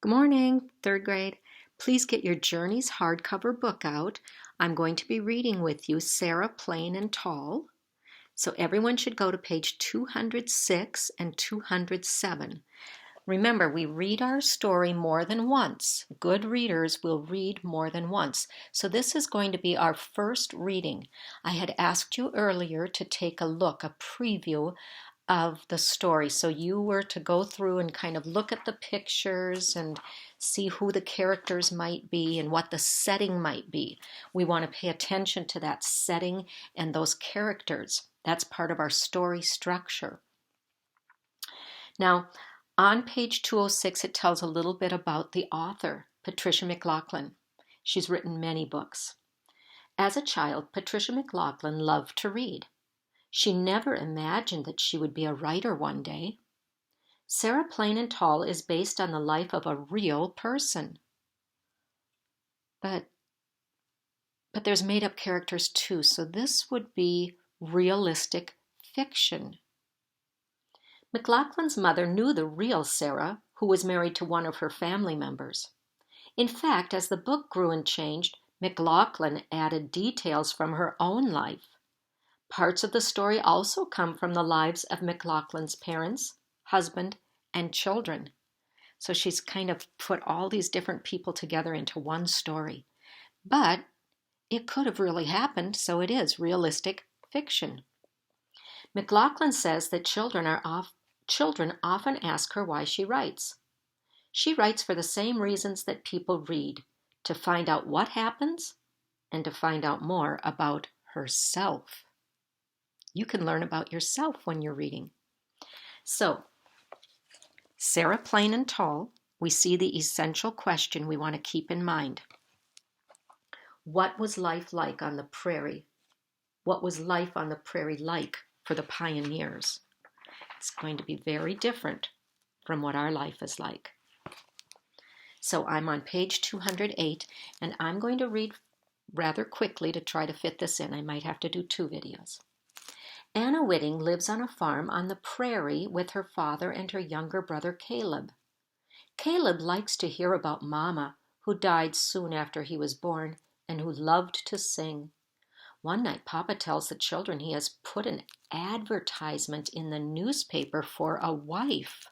Good morning, third grade. Please get your Journeys hardcover book out. I'm going to be reading with you Sarah Plain and Tall. So everyone should go to page 206 and 207. Remember, we read our story more than once. Good readers will read more than once. So this is going to be our first reading. I had asked you earlier to take a look, a preview of the story. So you were to go through and kind of look at the pictures and see who the characters might be and what the setting might be. We want to pay attention to that setting and those characters. That's part of our story structure. Now, on page 206, it tells a little bit about the author, Patricia McLoughlin. She's written many books. As a child, Patricia McLoughlin loved to read. She never imagined that she would be a writer one day. Sarah Plain and Tall is based on the life of a real person. But there's made-up characters too, so this would be realistic fiction. McLoughlin's mother knew the real Sarah, who was married to one of her family members. In fact, as the book grew and changed, McLoughlin added details from her own life. Parts of the story also come from the lives of McLoughlin's parents, husband, and children. So she's kind of put all these different people together into one story. But it could have really happened, so it is realistic fiction. McLoughlin says that children often ask her why she writes. She writes for the same reasons that people read, to find out what happens and to find out more about herself. You can learn about yourself when you're reading. So, Sarah Plain and Tall, we see the essential question we want to keep in mind. What was life like on the prairie? What was life on the prairie like for the pioneers? It's going to be very different from what our life is like. So I'm on page 208, and I'm going to read rather quickly to try to fit this in. I might have to do 2 videos. Anna Whitting lives on a farm on the prairie with her father and her younger brother Caleb. Caleb likes to hear about Mama, who died soon after he was born and who loved to sing. One night, Papa tells the children he has put an advertisement in the newspaper for a wife.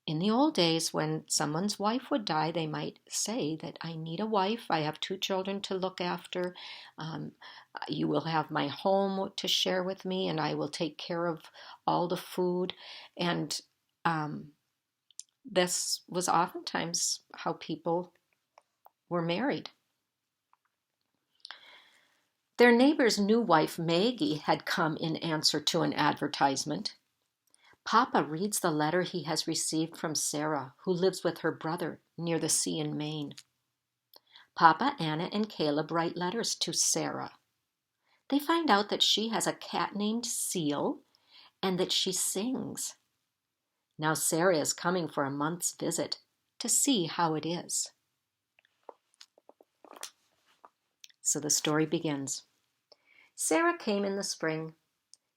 In the old days, when someone's wife would die, they might say that I need a wife, I have 2 children to look after, you will have my home to share with me, and I will take care of all the food. And this was oftentimes how people were married. Their neighbor's new wife, Maggie, had come in answer to an advertisement. Papa reads the letter he has received from Sarah, who lives with her brother near the sea in Maine. Papa, Anna, and Caleb write letters to Sarah. They find out that she has a cat named Seal and that she sings. Now Sarah is coming for a month's visit to see how it is. So the story begins. Sarah came in the spring.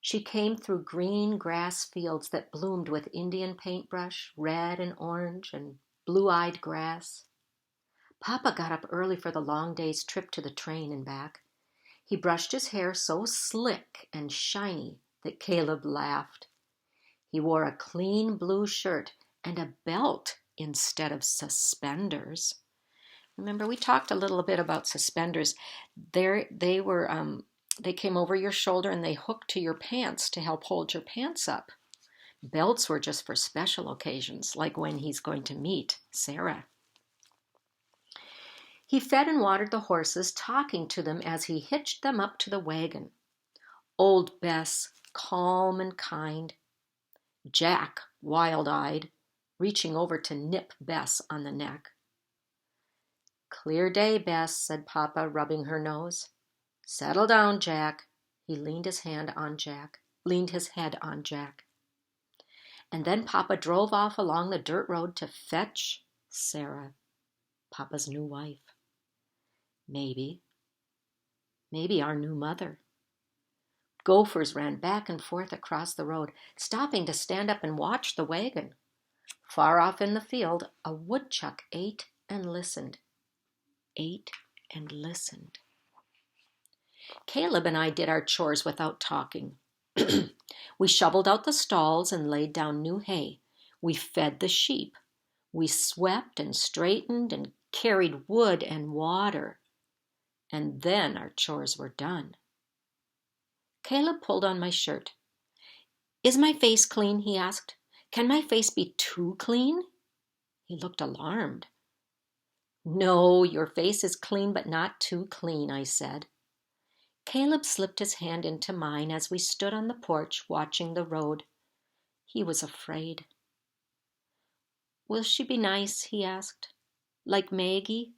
She came through green grass fields that bloomed with Indian paintbrush, red and orange and blue-eyed grass. Papa got up early for the long day's trip to the train and back. He brushed his hair so slick and shiny that Caleb laughed. He wore a clean blue shirt and a belt instead of suspenders. Remember, we talked a little bit about suspenders. They came over your shoulder and they hooked to your pants to help hold your pants up. Belts were just for special occasions, like when he's going to meet Sarah. He fed and watered the horses, talking to them as he hitched them up to the wagon. Old Bess, calm and kind. Jack, wild-eyed, reaching over to nip Bess on the neck. Clear day, Bess, said Papa, rubbing her nose. Settle down, Jack. He leaned his head on Jack. And then Papa drove off along the dirt road to fetch Sarah, Papa's new wife. Maybe our new mother. Gophers ran back and forth across the road, stopping to stand up and watch the wagon. Far off in the field, a woodchuck ate and listened, ate and listened. Caleb and I did our chores without talking. We shoveled out the stalls and laid down new hay. We fed the sheep. We swept and straightened and carried wood and water. And then our chores were done. Caleb pulled on my shirt. "Is my face clean?" he asked. "Can my face be too clean?" He looked alarmed. "No, your face is clean, but not too clean," I said. Caleb slipped his hand into mine as we stood on the porch watching the road. He was afraid. "Will she be nice?" he asked. "Like Maggie?"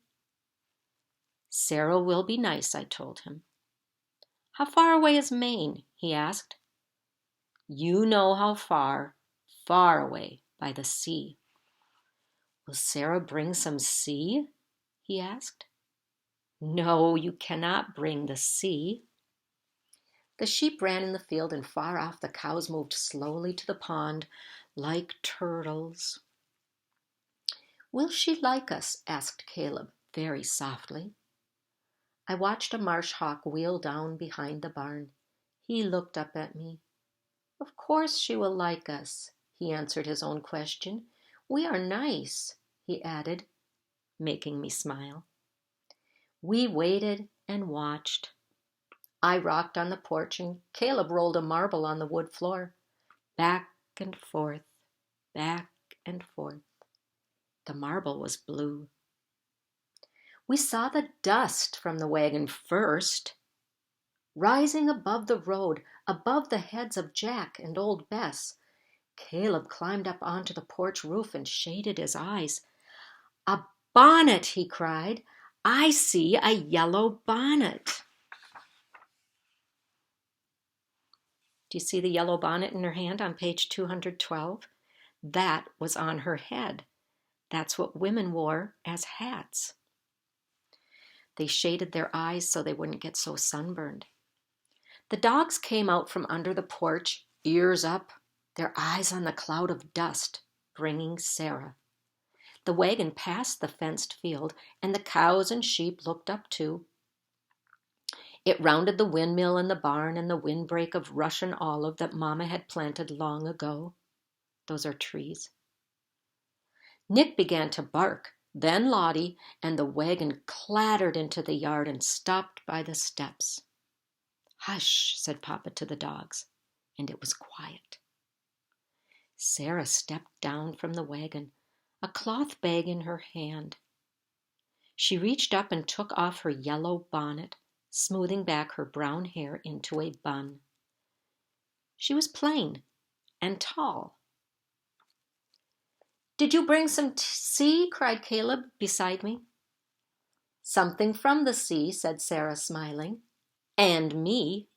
"Sarah will be nice," I told him. "How far away is Maine?" he asked. "You know how far. Far away by the sea." "Will Sarah bring some sea?" he asked. "No, you cannot bring the sea." The sheep ran in the field, and far off the cows moved slowly to the pond like turtles. "Will she like us?" asked Caleb very softly. I watched a marsh hawk wheel down behind the barn. He looked up at me. "Of course she will like us," he answered his own question. "We are nice," he added, making me smile. We waited and watched. I rocked on the porch and Caleb rolled a marble on the wood floor. Back and forth, back and forth. The marble was blue. We saw the dust from the wagon first. Rising above the road, above the heads of Jack and old Bess, Caleb climbed up onto the porch roof and shaded his eyes. "A bonnet!" he cried. "I see a yellow bonnet." Do you see the yellow bonnet in her hand on page 212? That was on her head. That's what women wore as hats. They shaded their eyes so they wouldn't get so sunburned. The dogs came out from under the porch, ears up, their eyes on the cloud of dust, bringing Sarah. The wagon passed the fenced field, and the cows and sheep looked up too. It rounded the windmill and the barn and the windbreak of Russian olive that Mama had planted long ago. Those are trees. Nick began to bark, then Lottie, and the wagon clattered into the yard and stopped by the steps. "Hush," said Papa to the dogs, and it was quiet. Sarah stepped down from the wagon, a cloth bag in her hand. She reached up and took off her yellow bonnet, smoothing back her brown hair into a bun. She was plain and tall. "Did you bring some sea?" cried Caleb beside me. "Something from the sea," said Sarah, smiling. "And me."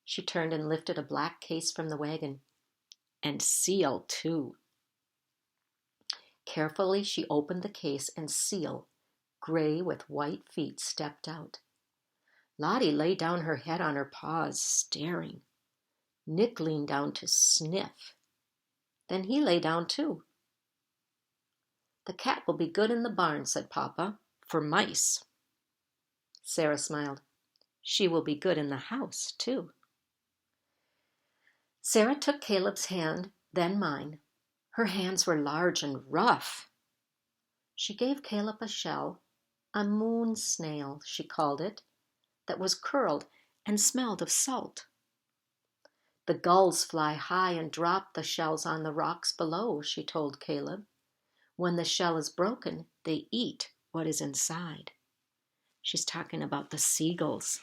She turned and lifted a black case from the wagon. "And Seal, too." Carefully, she opened the case, and Seal, gray with white feet, stepped out. Lottie lay down her head on her paws, staring. Nick leaned down to sniff. Then he lay down, too. "The cat will be good in the barn," said Papa, "for mice." Sarah smiled. "She will be good in the house, too." Sarah took Caleb's hand, then mine. Her hands were large and rough. She gave Caleb a shell, a moon snail, she called it, that was curled and smelled of salt. "The gulls fly high and drop the shells on the rocks below," she told Caleb. "When the shell is broken, they eat what is inside." She's talking about the seagulls.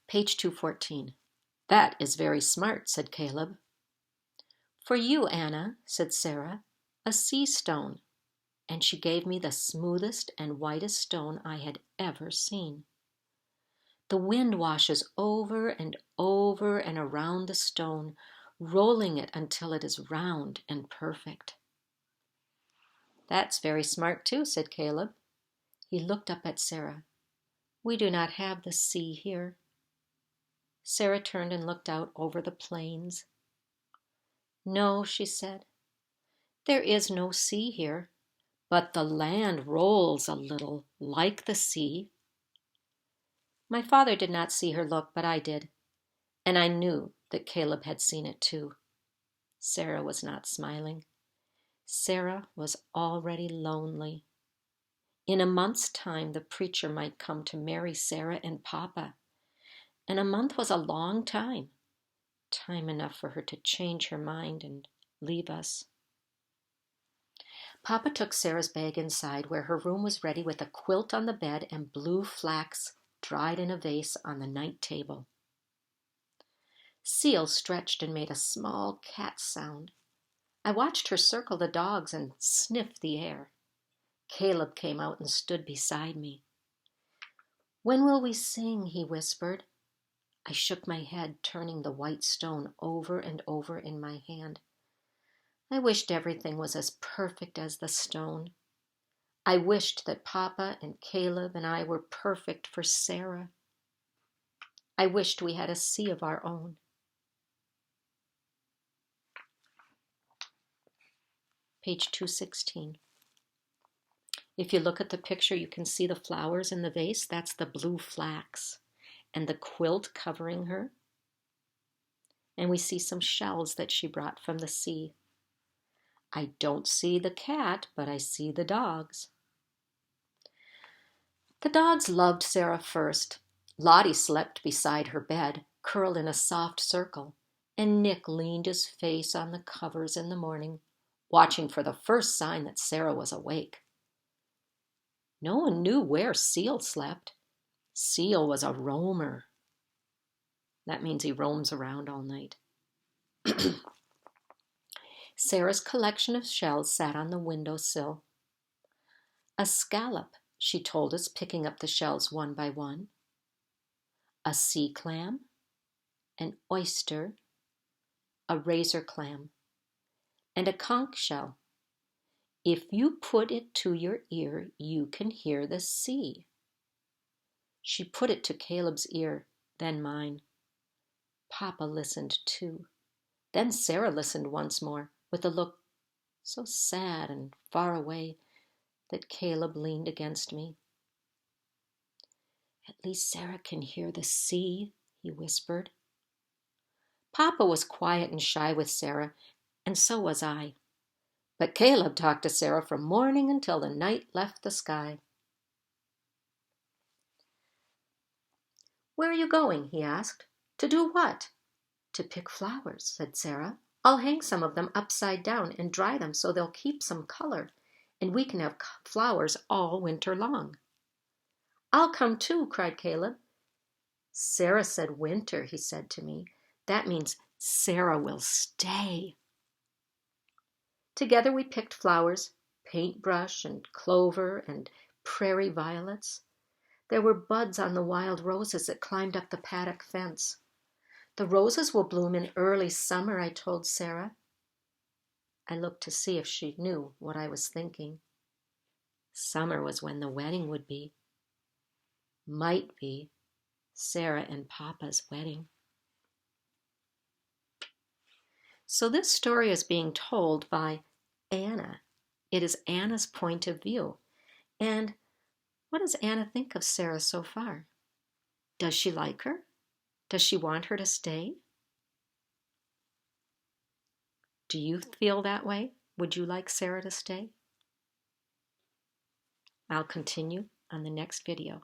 Page 214. "That is very smart," said Caleb. "For you, Anna," said Sarah, "a sea stone." And she gave me the smoothest and whitest stone I had ever seen. The wind washes over and over and around the stone, rolling it until it is round and perfect. "That's very smart too," said Caleb. He looked up at Sarah. "We do not have the sea here." Sarah turned and looked out over the plains. No, she said, there is no sea here, but the land rolls a little like the sea. My father did not see her look, but I did, and I knew that Caleb had seen it too. Sarah was not smiling. Sarah was already lonely. In a month's time, the preacher might come to marry Sarah and Papa, and a month was a long time, time enough for her to change her mind and leave us. Papa took Sarah's bag inside, where her room was ready with a quilt on the bed and blue flax dried in a vase on the night table. Seal stretched and made a small cat sound. I watched her circle the dogs and sniff the air. Caleb came out and stood beside me. When will we sing? He whispered. I shook my head, turning the white stone over and over in my hand. I wished everything was as perfect as the stone. I wished that Papa and Caleb and I were perfect for Sarah. I wished we had a sea of our own. Page 216. If you look at the picture, you can see the flowers in the vase. That's the blue flax. And the quilt covering her. And we see some shells that she brought from the sea. I don't see the cat, but I see the dogs. The dogs loved Sarah first. Lottie slept beside her bed, curled in a soft circle, and Nick leaned his face on the covers in the morning, watching for the first sign that Sarah was awake. No one knew where Seal slept. Seal was a roamer. That means he roams around all night. Sarah's collection of shells sat on the windowsill. A scallop, she told us, picking up the shells one by one. A sea clam, an oyster, a razor clam, and a conch shell. If you put it to your ear, you can hear the sea. She put it to Caleb's ear, then mine. Papa listened too. Then Sarah listened once more, with a look so sad and far away that Caleb leaned against me. At least Sarah can hear the sea, he whispered. Papa was quiet and shy with Sarah, and so was I. But Caleb talked to Sarah from morning until the night left the sky. Where are you going? He asked. To do what? To pick flowers, said Sarah. I'll hang some of them upside down and dry them so they'll keep some color, and we can have flowers all winter long. I'll come too, cried Caleb. Sarah said winter, he said to me. That means Sarah will stay. Together we picked flowers, paintbrush and clover and prairie violets. There were buds on the wild roses that climbed up the paddock fence. The roses will bloom in early summer, I told Sarah. I looked to see if she knew what I was thinking. Summer was when the wedding would be. Might be Sarah and Papa's wedding. So this story is being told by Anna. It is Anna's point of view. And what does Anna think of Sarah so far? Does she like her? Does she want her to stay? Do you feel that way? Would you like Sarah to stay? I'll continue on the next video.